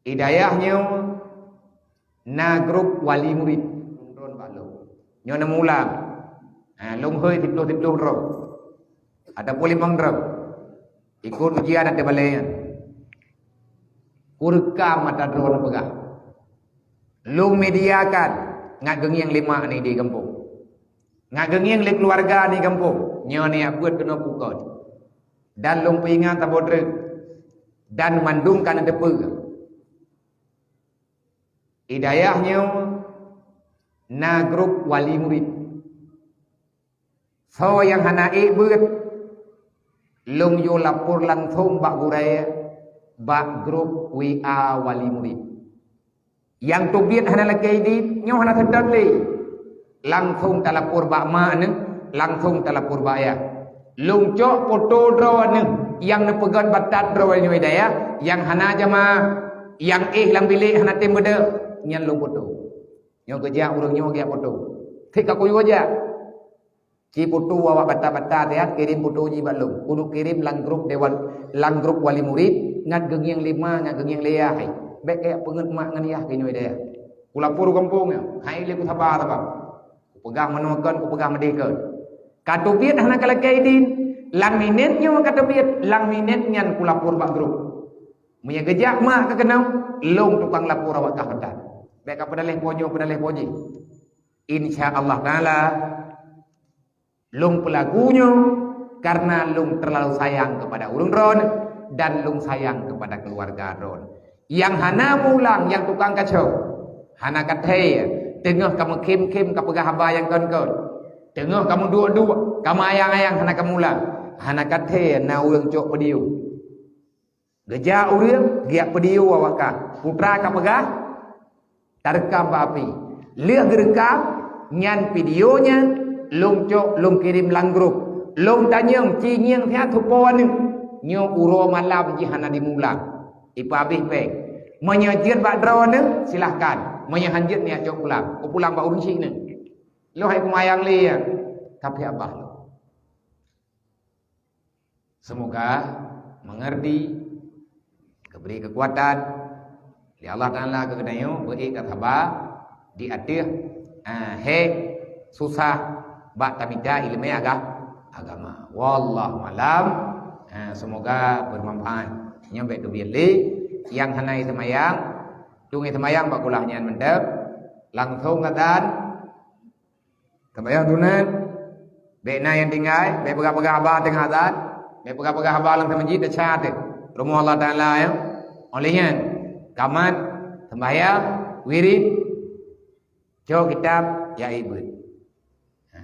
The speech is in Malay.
Hidayahnya na grup wali murid ron balong nyo na mulang long hơi tiplo ro ada puli mangdram ikut ujian ada balayan kurka mata drone pegah long mediakan ngak gengiang lima ni di kampung ngak gengiang le keluarga di kampung nyo ni buat kena pukul dan long pingan tabodre dan mandungkan ada pegah. Hidayahnya na grup wali murid. So yang hana buat long yo lapor langsung bak gurai bak grup WA wali murid. Yang tobiat hana lagi di nyo hana sedar le. Langsung talapor bak mak ne, langsung talapor bak ya. Long cok foto draw ne yang ne pegan batat draw ni hidayah, yang hana jama yang lang bilik hana tim beda. Nyan lu foto nyo kerja urang nyo dia foto tik aku yo aja ki foto awak bata-bata dia kirim foto ji balung kudu kirim lang grup dewan lang grup wali murid ngat gengiang lima ngat gengiang leah hai bek kayak pengen mak ngan yah kinyo dia kula puru kampung hai le ku sabar apa ku pegang menokan ku pegang medeka katobiet hana kala kaidin lang minit nyo katobiet lang minit nyan kula pur bak grup munya gejak mak ke kenau long tukang lapor awak kahdan baik pada leh poji insyaallah taala lung pelakunya karena lung terlalu sayang kepada urang ron dan lung sayang kepada keluarga ron yang hana mulang yang tukang kacau hana kathe tengah kamu kim kapegah haba yang kon-kon tengah kamu dua kamu ayang-ayang hana kamu mulang hana kathe na urang cok pediu geja urang giak pediu awak putra kapegah tarkam api lihat gerekam nyan videonya long cok long kirim lang grup long tanyang cinyang dia tupon nyo uro malam jihana dimulang ipabih pe menyajir bak drone silahkan menyahanjit ni cok pulang pulang bak urunci ni lo hai kumayang li ya tapi abah lo semoga mengerti diberi kekuatan li Allah Taala kegedayo beri kataba di adih he susah bak tamida ilmu agama wallahu alam semoga bermanfaat nyampe tu biali yang hanai semayang tungi semayang bak kulahnya mendep langsung ngadan semayang dunan bekna yang tinggal be pegah-pegah abah tengah azan be pegah-pegah abah lang masjid decat rumah Allah Taala ya olehnya kamat sembahyang wirid jauh kitab ya ibu